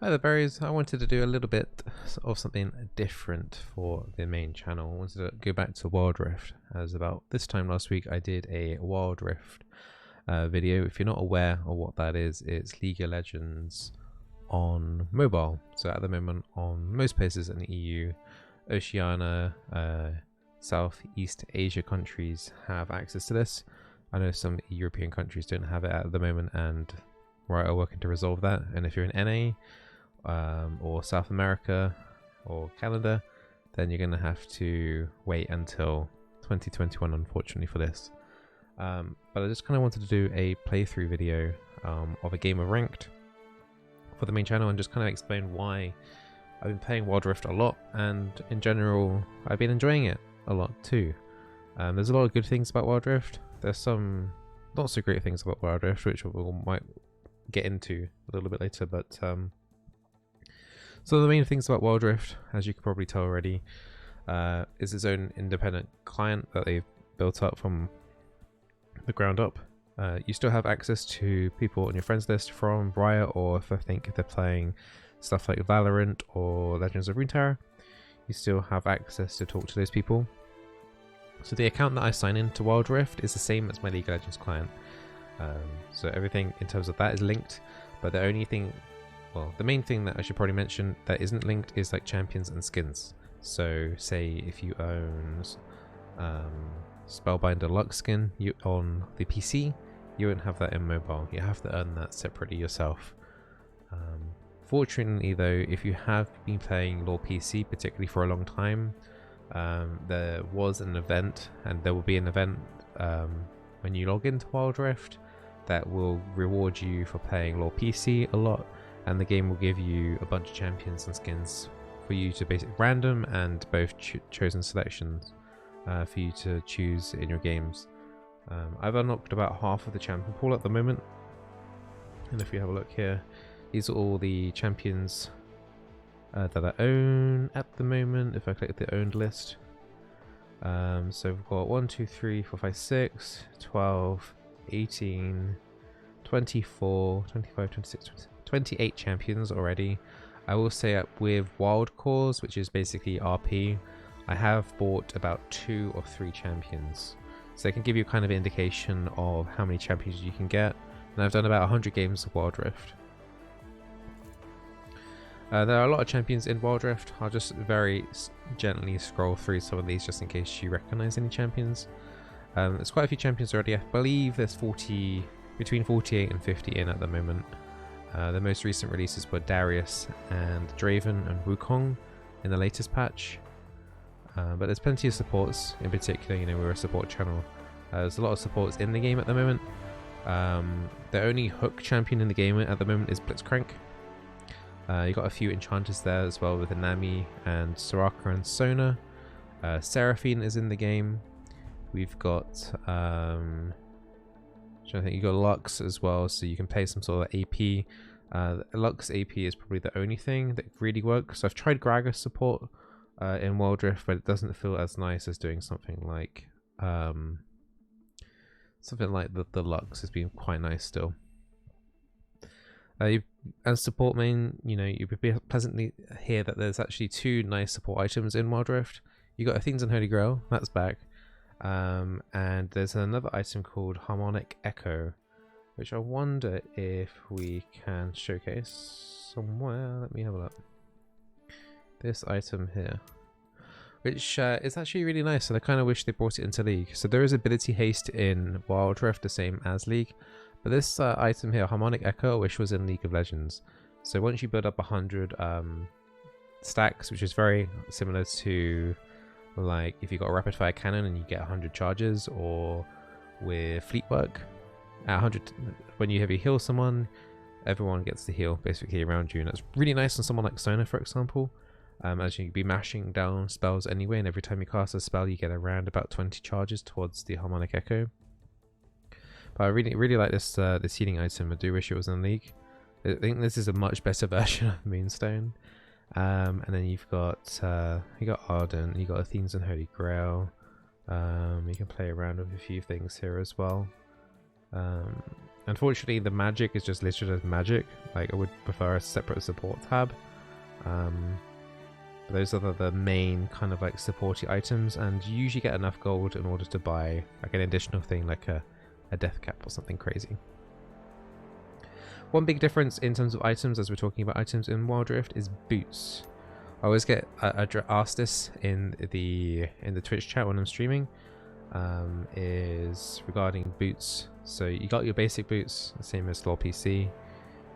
Hi there, berries. I wanted to do a little bit of something different for the main channel. I wanted to go back to Wild Rift, as about this time last week I did a Wild Rift video. If you're not aware of what that is, it's League of Legends on mobile. So at the moment on most places in the EU, Oceania, Southeast Asia countries have access to this. I know some European countries don't have it at the moment, and Riot are working to resolve that. And if you're in NA, or South America or Canada, then you're going to have to wait until 2021, unfortunately, for this. But I just kind of wanted to do a playthrough video of a game of Ranked for the main channel and just kind of explain why I've been playing Wild Rift a lot, and in general I've been enjoying it a lot too. There's a lot of good things about Wild Rift. There's some not so great things about Wild Rift, which we might get into a little bit later, but so the main things about Wild Rift, as you can probably tell already, is its own independent client that they've built up from the ground up. You still have access to people on your friends list from Riot, or if they're playing stuff like Valorant or Legends of Runeterra, you still have access to talk to those people. So the account that I sign into Wild Rift is the same as my League of Legends client. So everything in terms of that is linked, but the only thing, well, the main thing that I should probably mention that isn't linked is like champions and skins. So say if you own Spellbinder Lux skin on the PC, you won't have that in mobile. You have to earn that separately yourself. Fortunately though, if you have been playing LoL PC particularly for a long time, there was an event, and there will be an event when you log into Wild Rift that will reward you for playing LoL PC a lot, and the game will give you a bunch of champions and skins for you to basically random and both chosen selections for you to choose in your games. I've unlocked about half of the champion pool at the moment, and if you have a look here, these are all the champions that I own at the moment. If I click the owned list, so we've got 1, 2, 3, 4, 5, 6, 12, 18, 24, 25, 26, 28 champions already. I will say up with Wild Cores, which is basically RP, I have bought about 2 or 3 champions. So they can give you kind of an indication of how many champions you can get. And I've done about 100 games of Wild Rift. There are a lot of champions in Wild Rift. I'll just very gently scroll through some of these just in case you recognize any champions. There's quite a few champions already. I believe there's between 48 and 50 in at the moment. The most recent releases were Darius and Draven and Wukong in the latest patch. But there's plenty of supports in particular. You know, we're a support channel. There's a lot of supports in the game at the moment. The only hook champion in the game at the moment is Blitzcrank. You got a few enchanters there as well with Nami and Soraka and Sona. Seraphine is in the game. We've got I think you got Lux as well, so you can play some sort of AP. Lux AP is probably the only thing that really works. So I've tried Gragas support in Wild Rift, but it doesn't feel as nice as doing something like the Lux has been quite nice still. As support main, you know, you would be pleasantly hear that there's actually 2 nice support items in Wild Rift. You got Athene's and Holy Grail, that's back. And there's another item called Harmonic Echo, which I wonder if we can showcase somewhere. Let me have a look. This item here, which is actually really nice, and I kind of wish they brought it into League. So there is ability haste in Wild Rift, the same as League, but this item here, Harmonic Echo, I wish was in League of Legends. So once you build up 100 stacks, which is very similar to like if you got a rapid fire cannon and you get 100 charges, or with fleet work at 100, when you heavy heal someone, everyone gets the heal basically around you, and that's really nice on someone like Sona, for example, as you can be mashing down spells anyway, and every time you cast a spell you get around about 20 charges towards the Harmonic Echo. But I really like this this healing item. I do wish it was in League. I think this is a much better version of Moonstone. And then you've got Ardent, you got Athene's and Holy Grail. You can play around with a few things here as well. Unfortunately, the magic is just listed as magic. Like, I would prefer a separate support tab. But those are the main kind of like supporty items, and you usually get enough gold in order to buy like an additional thing like a death cap or something crazy. One big difference in terms of items, as we're talking about items in Wild Rift, is boots. I always get asked this in the Twitch chat when I'm streaming, is regarding boots. So you got your basic boots, the same as LoL PC.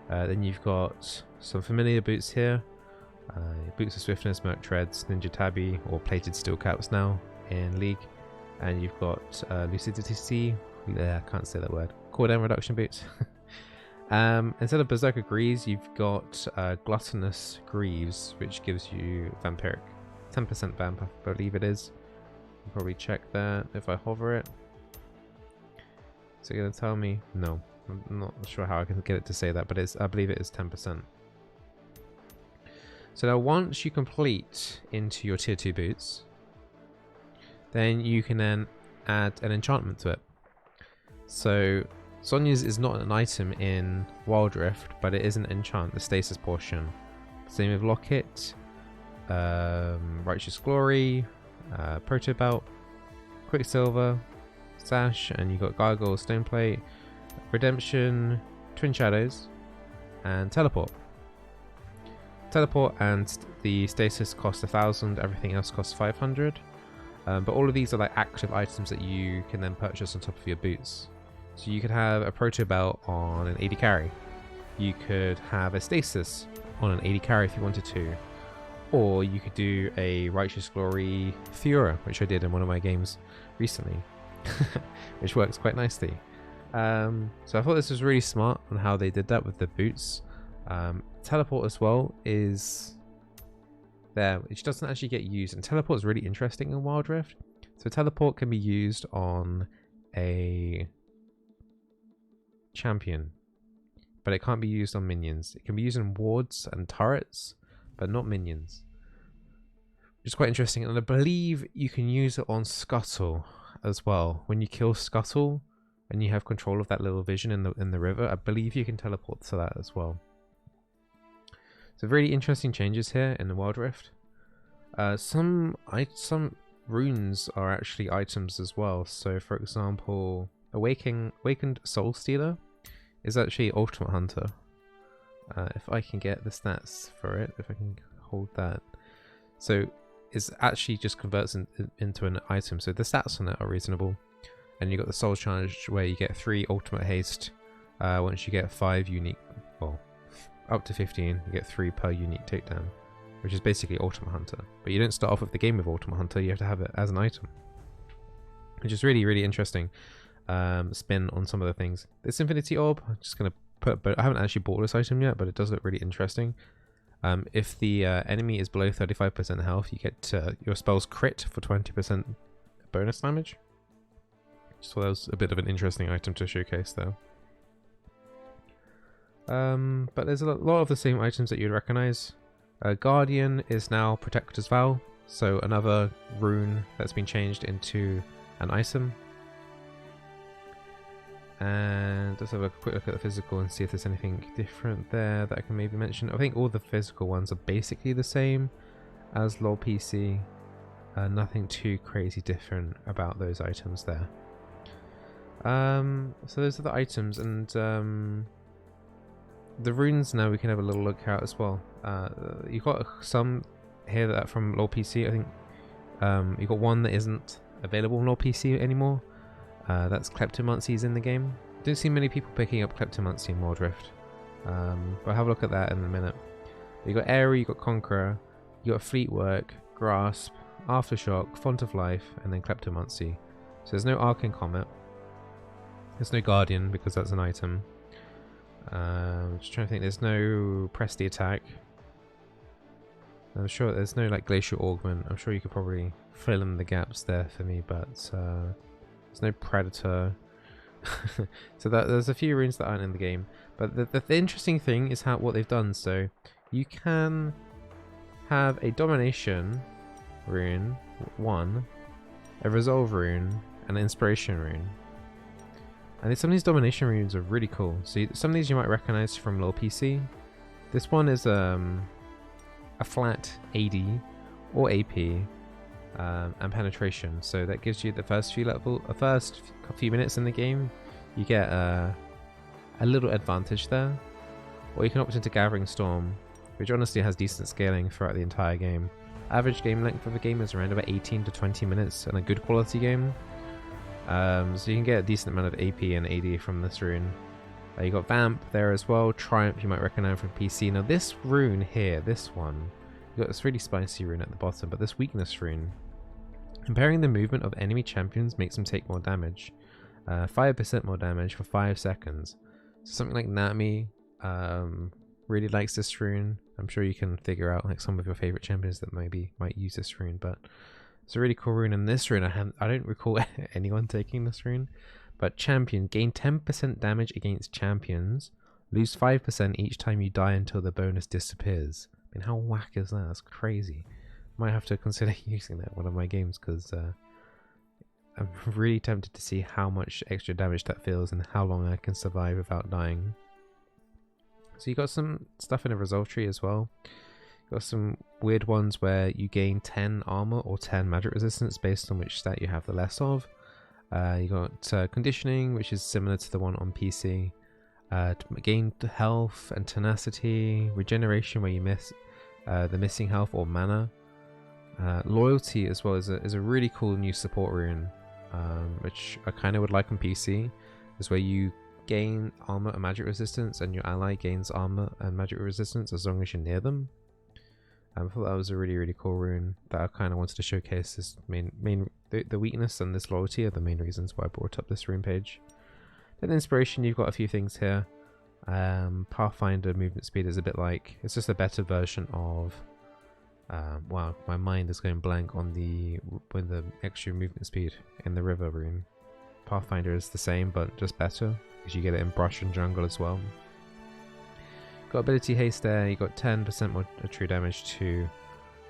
Then you've got some familiar boots here. Boots of Swiftness, Merc Treads, Ninja Tabby, or Plated Steel Caps now in League. And you've got Lucidity C, I can't say that word, cooldown reduction boots. Instead of Berserker Greaves, you've got Gluttonous Greaves, which gives you Vampiric 10% vamp, I believe it is. I'll probably check that if I hover it. Is it going to tell me? No, I'm not sure how I can get it to say that, but I believe it is 10%. So now once you complete into your tier 2 boots, then you can then add an enchantment to it. So Sonya's is not an item in Wild Rift, but it is an enchant, the stasis portion. Same with Locket, Righteous Glory, Proto Belt, Quicksilver, Sash, and you got Gargoyle, Stoneplate, Redemption, Twin Shadows, and Teleport. Teleport and the stasis cost 1,000, everything else costs 500. But all of these are like active items that you can then purchase on top of your boots. So you could have a Proto Belt on an 80 carry. You could have a stasis on an 80 carry if you wanted to. Or you could do a Righteous Glory Fiora, which I did in one of my games recently. Which works quite nicely. So I thought this was really smart on how they did that with the boots. Teleport as well is there, which doesn't actually get used. And teleport is really interesting in Wild Rift. So teleport can be used on a champion, but it can't be used on minions. It can be used on wards and turrets, but not minions, which is quite interesting. And I believe you can use it on Scuttle as well. When you kill Scuttle and you have control of that little vision in the river, I believe you can teleport to that as well. So really interesting changes here in the Wild Rift. Some runes are actually items as well. So for example, Awakened Soul Stealer is actually Ultimate Hunter. If I can get the stats for it, if I can hold that. So it actually just converts into an item. So the stats on it are reasonable. And you got the Soul Charge where you get 3 Ultimate Haste. Once you get 5 unique, well, up to 15, you get 3 per unique takedown, which is basically Ultimate Hunter. But you don't start off with the game with Ultimate Hunter, you have to have it as an item, which is really, really interesting. Spin on some of the things. This Infinity Orb, I'm just going to put, but I haven't actually bought this item yet, but it does look really interesting. If the enemy is below 35% health, you get your spells crit for 20% bonus damage. So that was a bit of an interesting item to showcase there. But there's a lot of the same items that you'd recognize. Guardian is now Protector's Vow, so another rune that's been changed into an item. And let's have a quick look at the physical and see if there's anything different there that I can maybe mention. I think all the physical ones are basically the same as LoL PC. Nothing too crazy different about those items there. So those are the items, and the runes now we can have a little look at as well. You've got some here that from LoL PC. I think you've got one that isn't available on LoL PC anymore. That's Kleptomancy's in the game. Don't see many people picking up Kleptomancy in Wild Rift. But I'll have a look at that in a minute. You've got Airy, you've got Conqueror, you've got Fleetwork, Grasp, Aftershock, Font of Life, and then Kleptomancy. So there's no Arcane Comet. There's no Guardian because that's an item. Just trying to think, there's no Press the Attack. I'm sure there's no like Glacial Augment. I'm sure you could probably fill in the gaps there for me, but there's no Predator. So there's a few runes that aren't in the game. But the interesting thing is what they've done. So you can have a Domination rune, 1, a Resolve rune, and an Inspiration rune. And some of these domination runes are really cool. So some of these you might recognize from low PC. This one is a flat AD or AP and penetration. So that gives you the first few minutes in the game. You get a little advantage there. Or you can opt into Gathering Storm, which honestly has decent scaling throughout the entire game. Average game length of the game is around about 18 to 20 minutes in a good quality game. So you can get a decent amount of AP and AD from this rune. You got Vamp there as well. Triumph you might recognize from PC. Now this rune here, this one, you got this really spicy rune at the bottom, but this weakness rune, comparing the movement of enemy champions makes them take more damage. 5% more damage for 5 seconds. So something like Nami really likes this rune. I'm sure you can figure out like some of your favorite champions that maybe might use this rune, but it's a really cool rune. And this rune, I don't recall anyone taking this rune. But champion, gain 10% damage against champions, lose 5% each time you die until the bonus disappears. I mean, how whack is that? That's crazy. Might have to consider using that in one of my games, because I'm really tempted to see how much extra damage that feels and how long I can survive without dying. So you got some stuff in a resolve tree as well. You got some weird ones where you gain 10 armor or 10 magic resistance based on which stat you have the less of. You got conditioning, which is similar to the one on PC. Gain health and tenacity, regeneration where you miss the missing health or mana. Loyalty as well is a really cool new support rune, which I kind of would like on PC. Is where you gain armor and magic resistance, and your ally gains armor and magic resistance as long as you're near them. I thought that was a really cool rune that I kind of wanted to showcase. This the weakness and this loyalty are the main reasons why I brought up this rune page. Then inspiration, you've got a few things here. Pathfinder movement speed is a bit like, it's just a better version of wow, my mind is going blank on the extra movement speed in the river rune. Pathfinder is the same but just better because you get it in brush and jungle as well. Got ability haste there, you got 10% more true damage to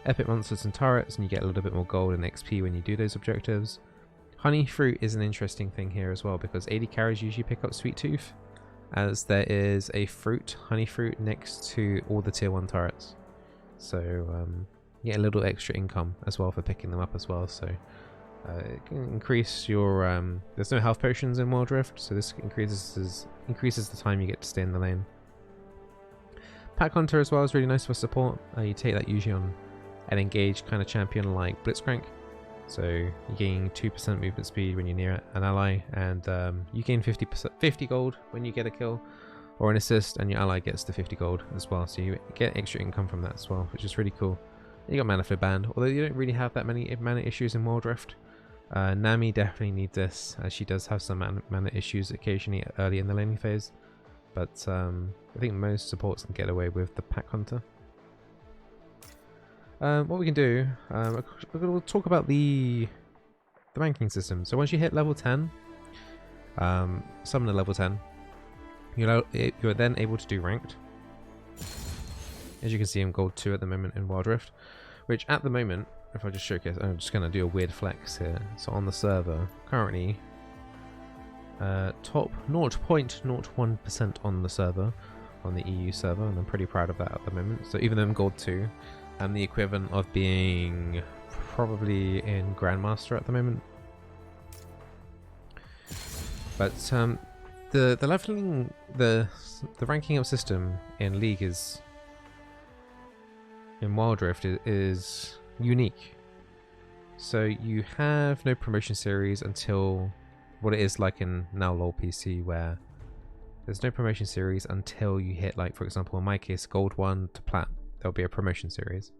epic monsters and turrets, and you get a little bit more gold and XP when you do those objectives. Honey fruit is an interesting thing here as well, because AD carries usually pick up Sweet Tooth, as there is a fruit, honey fruit, next to all the tier 1 turrets. So you get a little extra income as well for picking them up as well. So it can increase your there's no health potions in Wild Rift, so this increases the time you get to stay in the lane. Pack Hunter as well is really nice for support. You take that usually on an engaged kind of champion like Blitzcrank. So you gain 2% movement speed when you're near an ally, and you gain 50 gold when you get a kill or an assist, and your ally gets the 50 gold as well. So you get extra income from that as well, which is really cool. You got Mana Flow Band, although you don't really have that many mana issues in Wild Rift. Nami definitely needs this, as she does have some mana issues occasionally early in the laning phase. But I think most supports can get away with the Pack Hunter. What we can do, we'll talk about the ranking system. So once you hit level 10, summoner level 10, you're then able to do ranked. As you can see, I'm gold 2 at the moment in Wild Rift, which at the moment, if I just showcase, I'm just going to do a weird flex here. So on the server, currently, top 0.01% on the server, on the EU server, and I'm pretty proud of that at the moment. So even though I'm gold 2, I'm the equivalent of being probably in Grandmaster at the moment. But the leveling, the ranking up system in League is, in Wild Rift, is unique. So you have no promotion series until what it is like in now LoL PC, where there's no promotion series until you hit, like, for example, in my case, gold 1 to plat. There'll be a promotion series.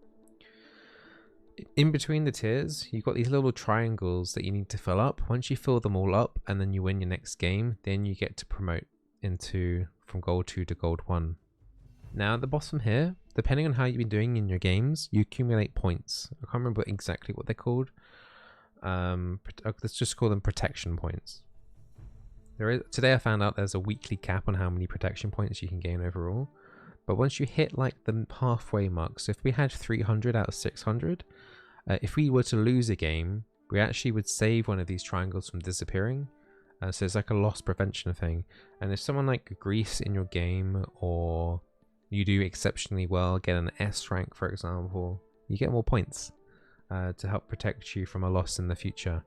In between the tiers, you've got these little triangles that you need to fill up. Once you fill them all up and then you win your next game, then you get to promote from gold 2 to gold 1. Now at the bottom here, depending on how you've been doing in your games, you accumulate points. I can't remember exactly what they're called. Let's just call them protection points. Today I found out there's a weekly cap on how many protection points you can gain overall. But once you hit like the halfway mark, so if we had 300 out of 600, if we were to lose a game, we actually would save one of these triangles from disappearing, So it's like a loss prevention thing. And if someone like Greece in your game, or you do exceptionally well, get an S rank for example, you get more points to help protect you from a loss in the future.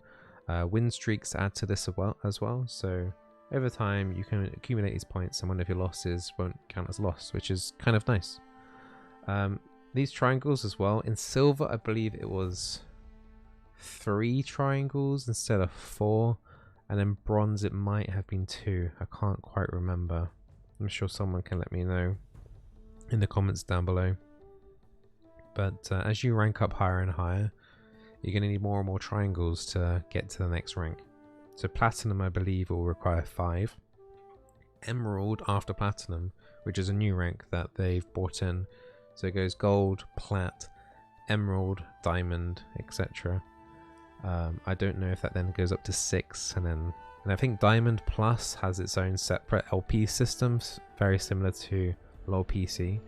Win streaks add to this as well, so over time you can accumulate these points and one of your losses won't count as a loss, which is kind of nice. These triangles as well, in silver I believe it was 3 triangles instead of 4, and in bronze it might have been 2. I can't quite remember. I'm sure someone can let me know in the comments down below. But as you rank up higher and higher, you're going to need more and more triangles to get to the next rank. So platinum I believe will require 5. Emerald after platinum, which is a new rank that they've brought in. So it goes gold, plat, emerald, diamond, etc. I don't know if that then goes up to 6, and I think Diamond Plus has its own separate LP systems, very similar to LoL PC,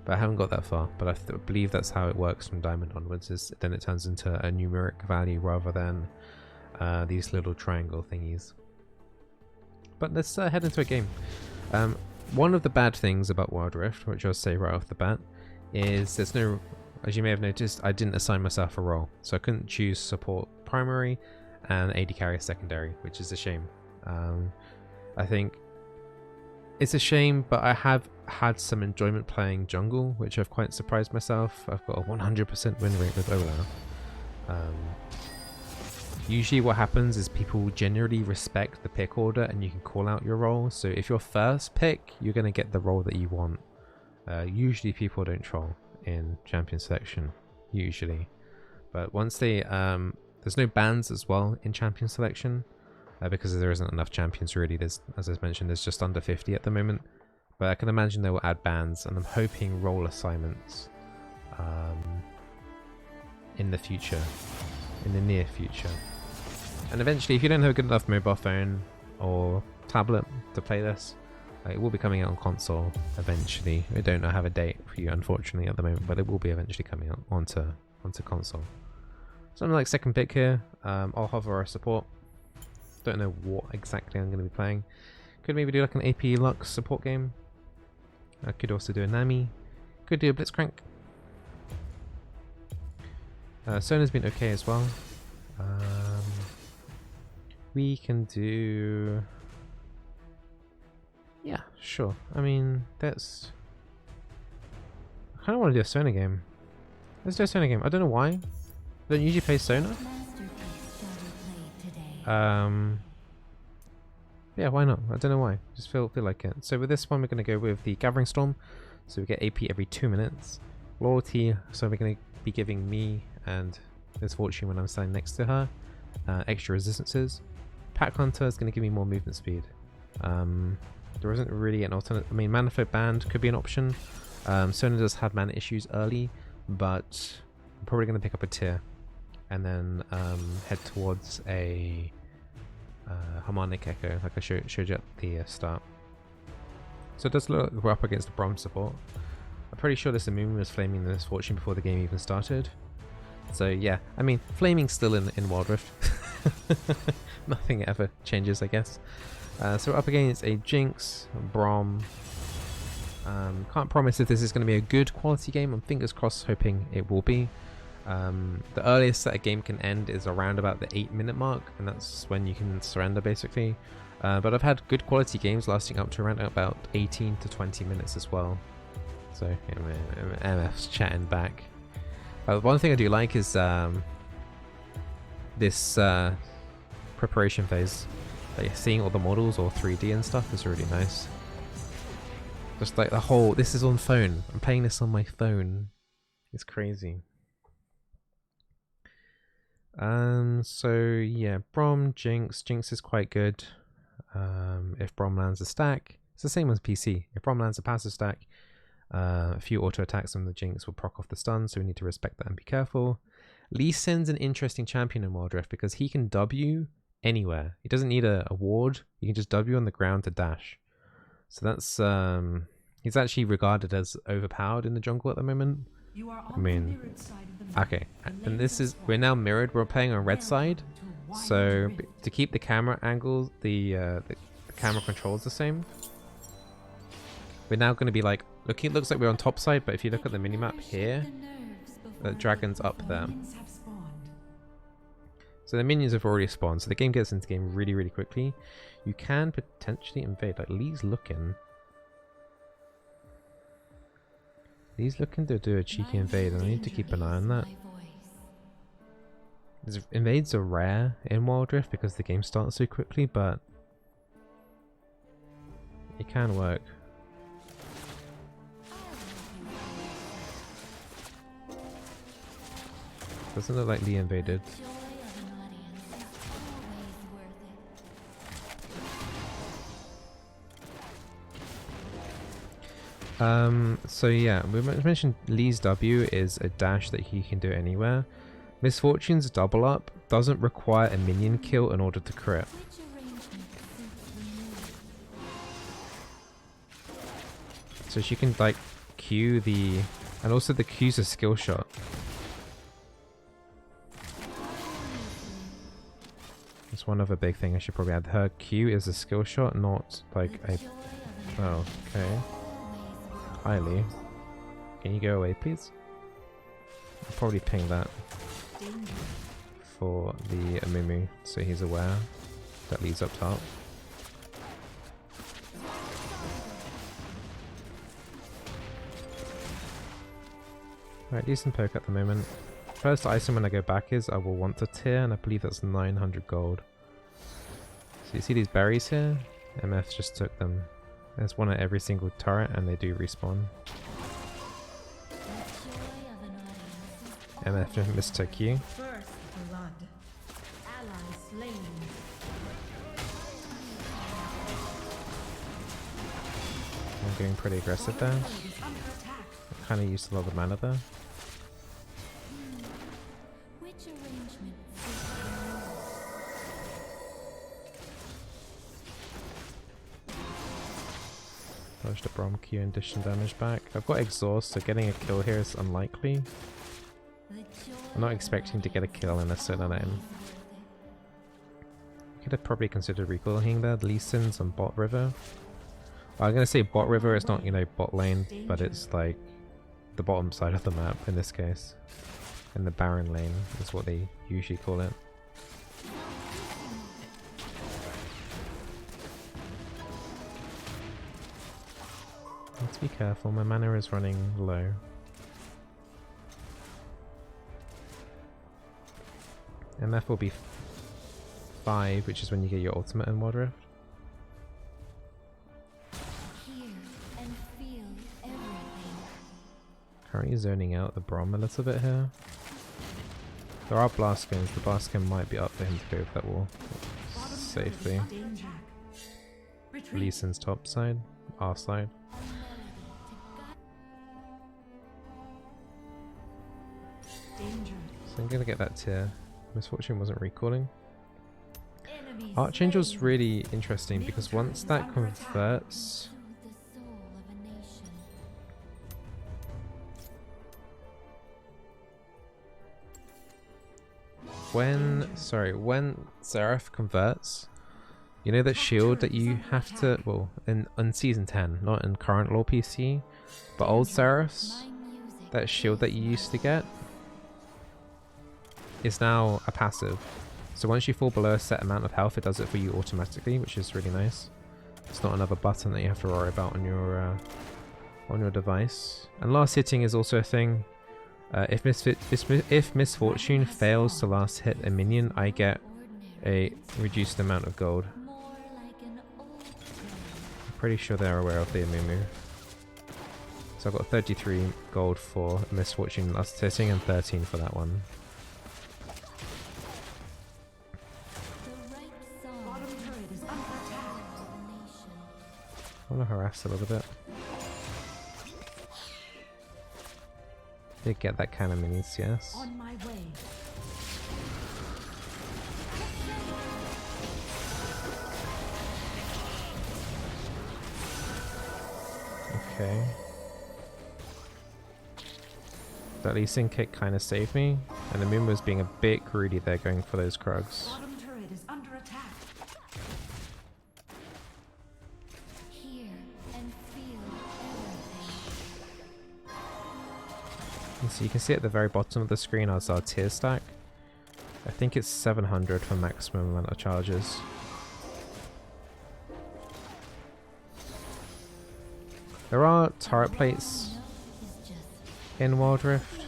but I haven't got that far. But I believe that's how it works from Diamond onwards. Is then it turns into a numeric value rather than these little triangle thingies. But let's head into a game. One of the bad things about Wild Rift, which I'll say right off the bat, is there's no, as you may have noticed, I didn't assign myself a role, so I couldn't choose support primary and AD carry secondary, which is a shame. I think it's a shame, but I have had some enjoyment playing jungle, which I've quite surprised myself. I've got a 100% win rate with Ola. Usually what happens is people generally respect the pick order and you can call out your role. So if you're first pick, you're going to get the role that you want. Usually people don't troll in champion selection, usually. But once they, there's no bans as well in champion selection, because there isn't enough champions really. There's, as I mentioned, there's just under 50 at the moment. But I can imagine they will add bans, and I'm hoping role assignments in the future, in the near future. And eventually, if you don't have a good enough mobile phone or tablet to play this, it will be coming out on console eventually. I don't have a date for you, unfortunately, at the moment, but it will be eventually coming out onto console. So I'm like second pick here. I'll hover a support. Don't know what exactly I'm going to be playing. Could maybe do like an AP Lux support game. I could also do a Nami. Could do a Blitzcrank. Sona's been okay as well. We can do... Yeah, sure. I mean, that's... I kind of want to do a Sona game. Let's do a Sona game. I don't know why. I don't usually play Sona. Yeah, why not? I don't know why. Just feel like it. So with this one, we're going to go with the Gathering Storm. So we get AP every 2 minutes. Loyalty, so we're going to be giving me and Misfortune when I'm standing next to her extra resistances. Pack Hunter is going to give me more movement speed. There isn't really an alternate. I mean, Mana Flow Band could be an option. Sona does have mana issues early, but I'm probably going to pick up a tier and then head towards a Harmonic Echo, like I showed you at the start. So it does look like we're up against the Bronze support. I'm pretty sure this Amumu was flaming the Misfortune before the game even started. So yeah, I mean, flaming's still in Wild Rift. Nothing ever changes, I guess. So we're up against a Jinx, Braum. Can't promise if this is going to be a good quality game. I'm fingers crossed hoping it will be. The earliest that a game can end is around about the 8-minute mark, and that's when you can surrender basically. But I've had good quality games lasting up to around about 18 to 20 minutes as well. So yeah, MF's chatting back. One thing I do like is this preparation phase. Like seeing all the models or 3D and stuff is really nice. Just like the whole, this is on phone. I'm playing this on my phone. It's crazy. So yeah, Braum, Jinx. Jinx is quite good. If Braum lands a stack, it's the same as PC. If Braum lands a passive stack, a few auto attacks from the Jinx will proc off the stun, so we need to respect that and be careful. Lee Sin's an interesting champion in Wild Rift because he can W anywhere. He doesn't need a ward. He can just W on the ground to dash. So that's he's actually regarded as overpowered in the jungle at the moment. I mean, okay, and this is, we're now mirrored. We're playing on red side, So to keep the camera angles, the camera controls the same. We're now going to be like, it looks like we're on top side, but if you look at the minimap here, the dragon's up there. So the minions have already spawned, so the game gets into the game really, really quickly. You can potentially invade. Like Lee's looking. Lee's looking to do a cheeky invade, and I need to keep an eye on that. Invades are rare in Wild Rift because the game starts so quickly, but it can work. Doesn't look like Lee invaded. So yeah, we mentioned Lee's W is a dash that he can do anywhere. Misfortune's double up doesn't require a minion kill in order to crit. So she can like Q the, and also the Q's a skill shot. That's one other big thing I should probably add. Her Q is a skill shot, not like a... Oh, okay. Highly. Can you go away, please? I'll probably ping that for the Amumu, so he's aware that leads up top. Alright, decent poke at the moment. First item when I go back is I will want to tier, and I believe that's 900 gold. So you see these berries here? MF just took them. There's one at every single turret and they do respawn. MF just mistook you. I'm getting pretty aggressive there. I kind of used a lot of mana there. Dodged a Brom Q and dished some damage back. I've got exhaust, so getting a kill here is unlikely. I'm not expecting to get a kill in a Sona lane. Could have probably considered recalling there. Lee Sin's on bot river. Well, I'm gonna say bot river, it's not, you know, bot lane, but it's like the bottom side of the map in this case. And the Baron lane is what they usually call it. Let's be careful, my mana is running low. MF will be 5, which is when you get your ultimate in Wild Rift. Currently zoning out the Brom a little bit here. There are blast skins, the blast skin might be up for him to go over that wall safely. Lee Sin's top side, our side. So I'm gonna get that tier. Misfortune wasn't recalling. Archangel's really interesting because once that converts... When Seraph converts, you know that shield that you have to, well, in Season 10, not in current lore PC, but old Seraphs, that shield that you used to get is now a passive. So once you fall below a set amount of health, it does it for you automatically, which is really nice. It's not another button that you have to worry about on your device. And last hitting is also a thing. If Misfortune fails to last hit a minion, I get a reduced amount of gold. I'm pretty sure they're aware of the Amumu. So I've got 33 gold for Misfortune last hitting and 13 for that one. I want to harass a little bit. Did get that kind of minis, yes. On my way. Okay. That Lee Sin kick kind of saved me, and the Moon was being a bit greedy there, going for those Krugs. And so you can see at the very bottom of the screen as our tier stack. I think it's 700 for maximum amount of charges. There are turret plates in Wild Rift.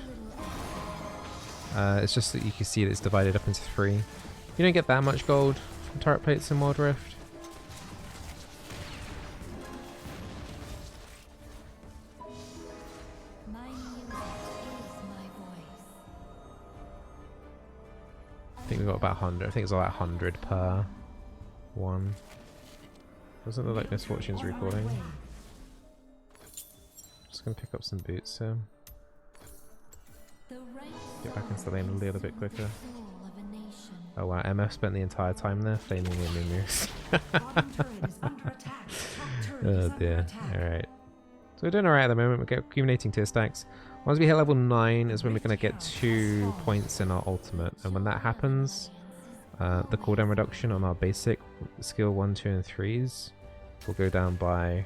It's just that you can see that it's divided up into 3. You don't get that much gold from turret plates in Wild Rift. I think we got about 100. I think it's about 100 per one. Doesn't look like Misfortune's recording. Just gonna pick up some boots here. Get back into the lane a little bit quicker. Oh wow, MF spent the entire time there flaming in Mumus. Oh dear. Alright. So we're doing alright at the moment, we're accumulating tier stacks. Once we hit level 9 is when we're going to get 2 points in our ultimate. And when that happens, the cooldown reduction on our basic skill 1, 2 and 3s will go down by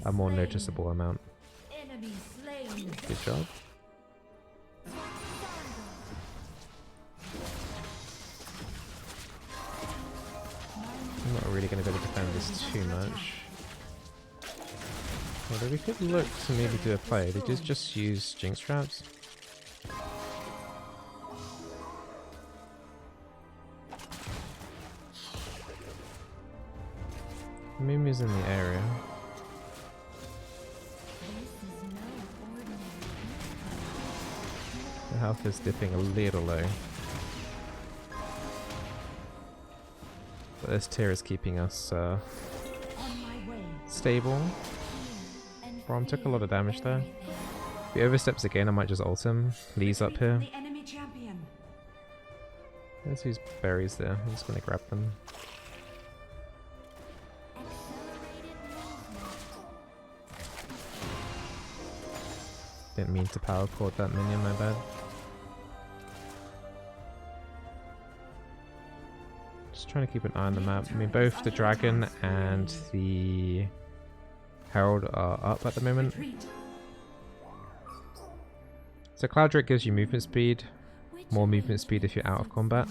a more noticeable amount. Good job. I'm not really going to be able to defend this too much. Although we could look to maybe do a play. They just use Jinx traps. Mimi's in the area. The health is dipping a little low. But this tier is keeping us stable. Brom took a lot of damage there. If he oversteps again, I might just ult him. Lee's up here. There's these berries there. I'm just gonna grab them. Didn't mean to power chord that minion, my bad. Just trying to keep an eye on the map. I mean, both the dragon and the Herald are up at the moment. So Cloud Drake gives you movement speed, more movement speed if you're out of combat.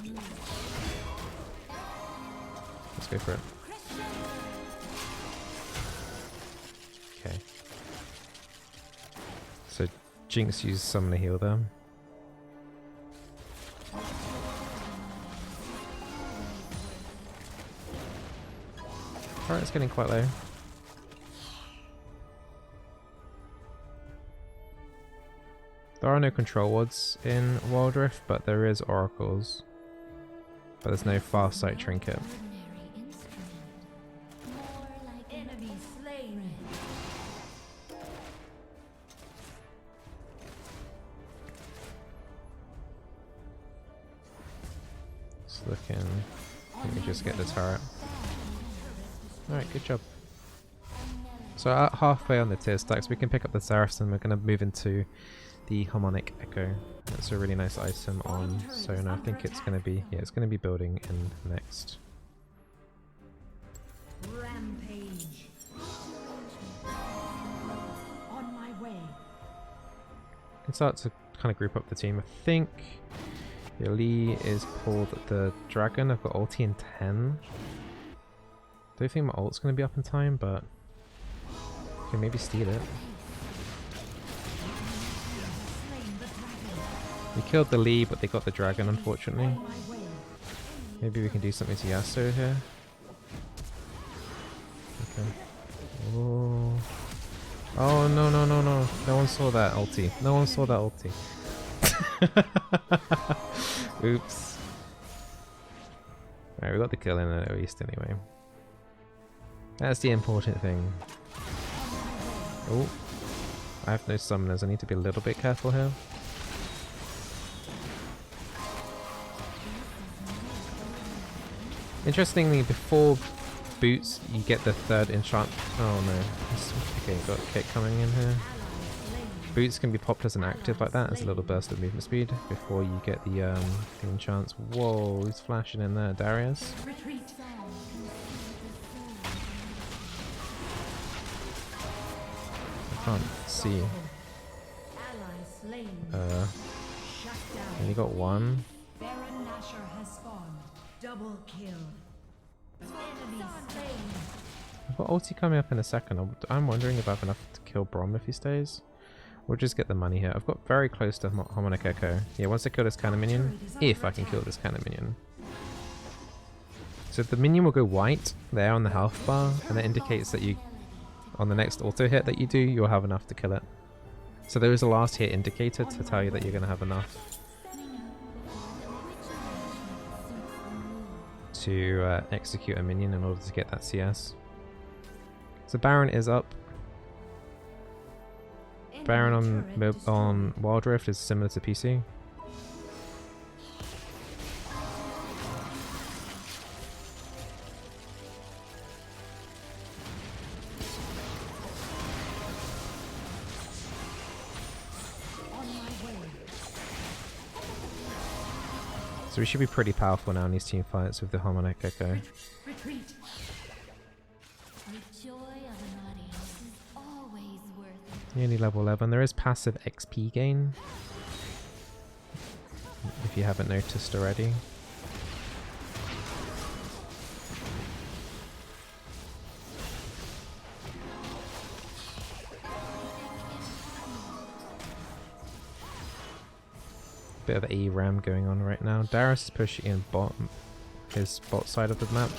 Let's go for it. Okay. So Jinx used Summon to heal them. Alright, it's getting quite low. There are no control wards in Wild Rift, but there is oracles. But there's no fast sight trinket. Just looking. Let me just get the turret. Alright, good job. So at halfway on the tier stacks, we can pick up the Seraphs and we're going to move into the Harmonic Echo. That's a really nice item on Sona. I think it's going to be, yeah, it's going to be building in next. Rampage. On my way. I can start to kind of group up the team. I think Lee is pulled the dragon. I've got ulti in 10. Don't think my ult's going to be up in time, but I can maybe steal it. We killed the Lee, but they got the dragon, unfortunately. Maybe we can do something to Yasuo here. Okay. Oh. Oh, no, no, no, no. No one saw that ulti. No one saw that ulti. Oops. Alright, we got the kill in it at least anyway. That's the important thing. Oh. I have no summoners. I need to be a little bit careful here. Interestingly, before boots, you get the third enchant. Oh no. Okay, got a kick coming in here. Boots can be popped as an active like that, as a little burst of movement speed, before you get the enchants. Whoa, he's flashing in there, Darius. I can't see. Shut down. Only got one. Baron Nashor has spawned. Double kill. Enemy slain. I've got ulti coming up in a second. I'm wondering if I have enough to kill Brom if he stays. We'll just get the money here. I've got very close to Harmonic Echo. Yeah, once I kill this cannon minion, if I can kill this cannon minion. So the minion will go white there on the health bar, and that indicates that you, on the next auto hit that you do, you'll have enough to kill it. So there is a last hit indicator to tell you that you're going to have enough to execute a minion in order to get that CS. So Baron is up. Baron on Wild Rift is similar to PC. So we should be pretty powerful now in these team fights with the Harmonic Echo. Retreat. The joy of an audience is always worth it. Nearly level 11. There is passive XP gain, if you haven't noticed already. Bit of ARAM going on right now. Darius is pushing in his bot side of the map.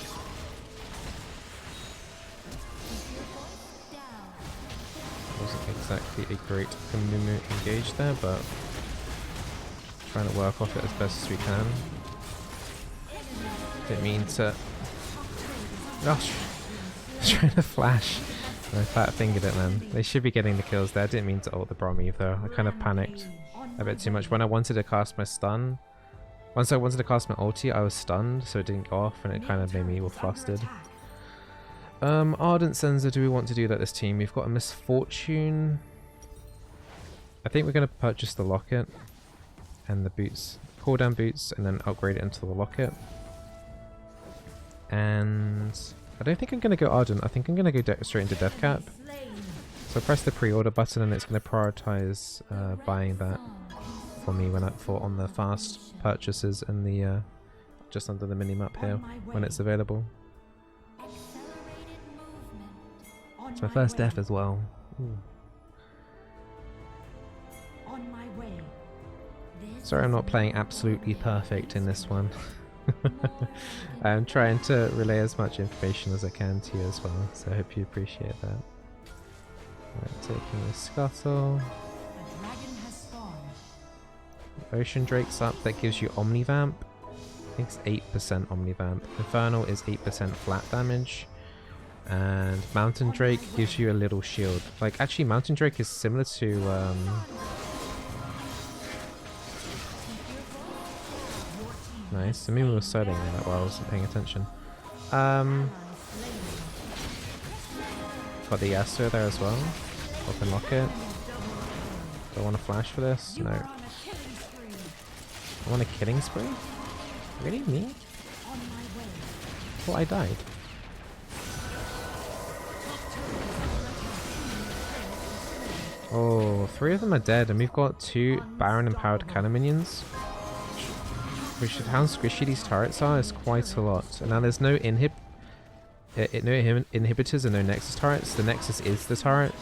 Wasn't exactly a great engage there, but trying to work off it as best as we can. Didn't mean to. Gosh, trying to flash. I fat fingered it, man. They should be getting the kills there. Didn't mean to ult the Brom either. I kind of panicked a bit too much when I wanted to cast my stun. Once I wanted to cast my ulti, I was stunned, so it didn't go off, and it kind of made me all flustered. Ardent Sensor, do we want to do that this team? We've got a Misfortune. I think we're going to purchase the locket and the boots, cooldown boots, and then upgrade it into the locket. And I don't think I'm going to go Ardent. I think I'm going to go straight into Death Cap. So press the pre-order button, and it's going to prioritize buying that for me on the fast purchases and the just under the mini-map here when it's available. It's my first death as well. Ooh. On my way. Sorry I'm not playing absolutely perfect in this one. I'm trying to relay as much information as I can to you as well, so I hope you appreciate that. Right, taking the Scuttle. A dragon has spawned. Ocean Drake's up, that gives you Omnivamp. I think it's 8% Omnivamp. Infernal is 8% flat damage. And Mountain Drake gives you a little shield. Like, actually Mountain Drake is similar to nice. I mean, we were studying that while I wasn't paying attention. Got the Yasuo there as well. Open locket. Do I want to flash for this? No. I want a killing spree? Really? Me? Well, I died. Oh, 3 of them are dead, and we've got 2 Baron empowered cannon minions. Which is how squishy these turrets are, is quite a lot. And now there's no inhibitors and no Nexus turrets. The Nexus is the turret.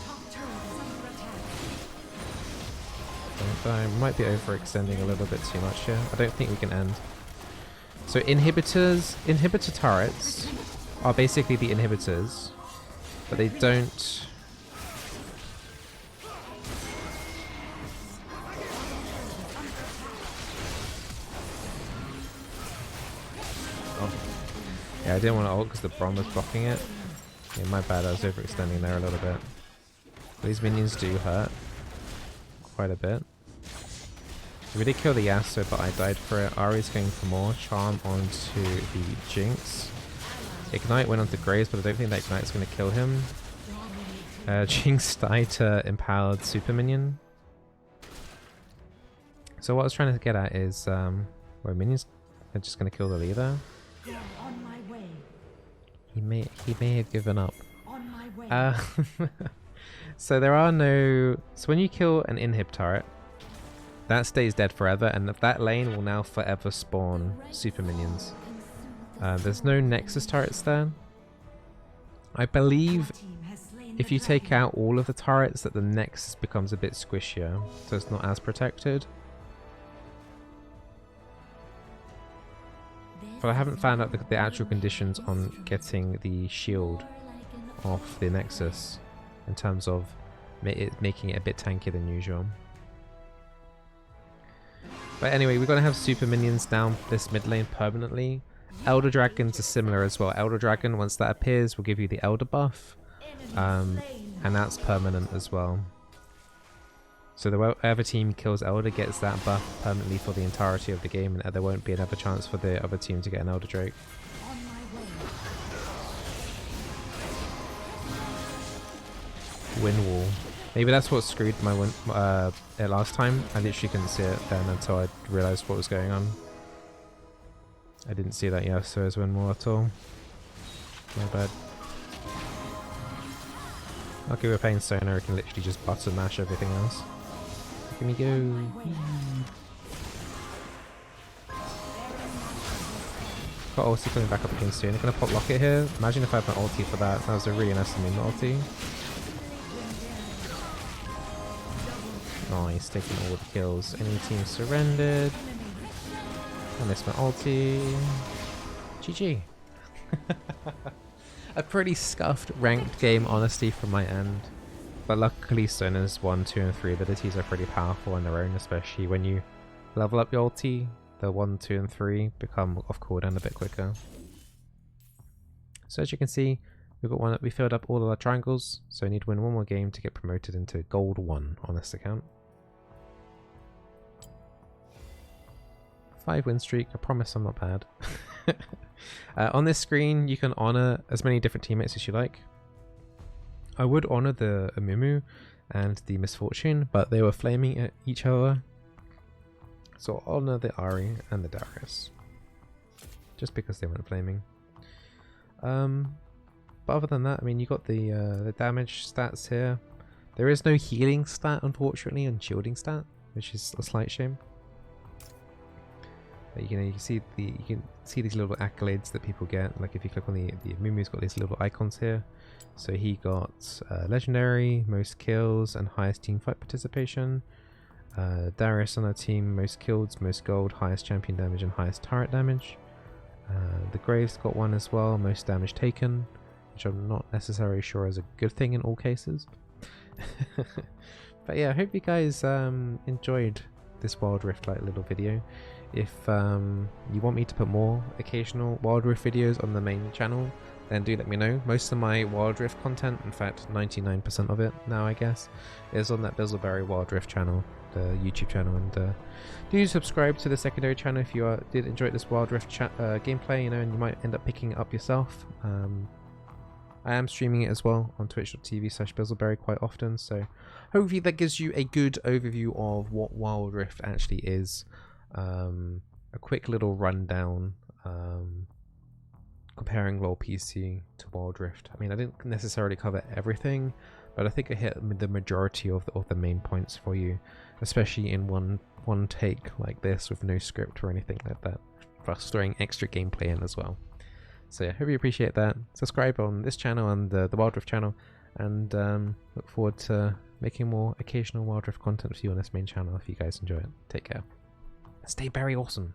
I might be overextending a little bit too much here. I don't think we can end. So inhibitor turrets are basically the inhibitors, but they don't. Yeah, I didn't want to ult because the Brom was blocking it. Yeah, my bad, I was overextending there a little bit. These minions do hurt quite a bit. We did kill the Yasuo, but I died for it. Ari's going for more. Charm onto the Jinx. Ignite went onto Graves, but I don't think that Ignite is going to kill him. Jinx died to Empowered Super Minion. So what I was trying to get at is, where minions are just going to kill the leader. On my way. He may have given up. On my way. So there are no. So when you kill an inhib turret, That stays dead forever, and that lane will now forever spawn super minions. There's no Nexus turrets there. I believe if you take out all of the turrets that the Nexus becomes a bit squishier, so it's not as protected. But I haven't found out the actual conditions on getting the shield off the Nexus in terms of making it a bit tankier than usual. But anyway, we're going to have super minions down this mid lane permanently. Elder Dragons are similar as well. Elder Dragon, once that appears, will give you the Elder buff. And that's permanent as well. So whoever team kills Elder gets that buff permanently for the entirety of the game, and there won't be another chance for the other team to get an Elder Drake. Wind wall. Maybe that's what screwed my last time. I literally couldn't see it then until I realised what was going on. I didn't see that Yasuo's wind wall at all. My bad. Okay, we're playing Sona, we can literally just button mash everything else. Look at me go. Got ulti coming back up again soon. I'm gonna pop Locket here. Imagine if I had my ulti for that. That was a really nice ulti. Nice, taking all the kills. Any team surrendered. I missed my ulti. GG. A pretty scuffed ranked game, honestly, from my end. But luckily Sona's 1, 2 and 3 abilities are pretty powerful on their own, especially when you level up your ulti. The 1, 2 and 3 become off cooldown a bit quicker. So as you can see, we filled up all of our triangles, so I need to win one more game to get promoted into Gold 1 on this account. 5 win streak, I promise I'm not bad. On this screen you can honor as many different teammates as you like. I would honor the Amumu and the Misfortune, but they were flaming at each other. So I'll honor the Ari and the Darius. Just because they weren't flaming. But other than that, I mean, you got the damage stats here. There is no healing stat, unfortunately, and shielding stat, which is a slight shame. But, you can see these little accolades that people get. Like if you click on the Mumu's got these little icons here. So he got legendary, most kills, and highest team fight participation. Darius on our team, most kills, most gold, highest champion damage, and highest turret damage. The Graves got one as well, most damage taken, which I'm not necessarily sure is a good thing in all cases. But yeah, I hope you guys enjoyed this Wild Rift like little video. If you want me to put more occasional Wild Rift videos on the main channel, then do let me know. Most of my Wild Rift content, in fact 99% of it now I guess, is on that Bizzleberry Wild Rift channel, the YouTube channel, and do subscribe to the secondary channel if you did enjoy this Wild Rift gameplay, and you might end up picking it up yourself. I am streaming it as well on twitch.tv/Bizzleberry quite often, so hopefully that gives you a good overview of what Wild Rift actually is. A quick little rundown comparing LoL PC to Wild Rift. I mean, I didn't necessarily cover everything, but I think I hit the majority of the main points for you, especially in one take like this with no script or anything like that, plus throwing extra gameplay in as well. So yeah, hope you appreciate that. Subscribe on this channel and the Wild Rift channel, and look forward to making more occasional Wild Rift content for you on this main channel if you guys enjoy it. Take care. Stay very awesome.